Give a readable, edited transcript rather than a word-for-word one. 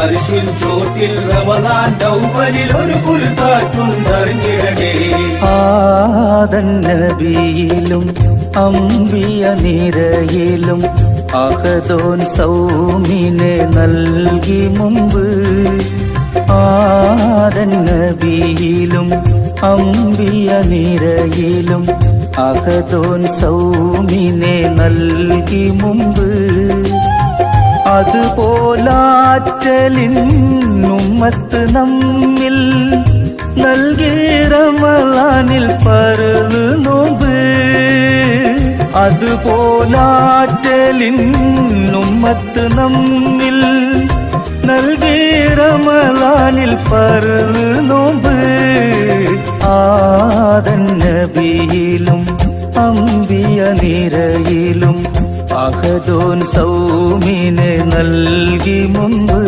അർശിൻ ചോട്ടിൽ റമളാൻ ഔവലിൽ ഒരു കുളിർക്കാറ്റുണ്ടറിഞ്ഞിടണേ. ആദൻ നബിയിലും അമ്പിയ നിരയിലും അഹദോൻ സൗമിനെ നൽകി മുമ്പ്. ആദൻ നബിയിലും അമ്പിയ നിരയിലും അഹദോൻ സൗമിനെ നൽകി മുമ്പ്. അതുപോലാറ്റലിൻ ഉമ്മത്ത് നമ്മിൽ നൽകി റമളാനിൽ ഫർള് നോമ്പ്. അതുപോലാറ്റലിൻ ഉമ്മത്ത് നമ്മിൽ നൽകി റമളാനിൽ ഫർള് നോമ്പ്. ആദൻ നബിയിലും അമ്പിയ നിരയിലും അഹദോൻ സൗമിനെ നൽകി മുമ്പ്.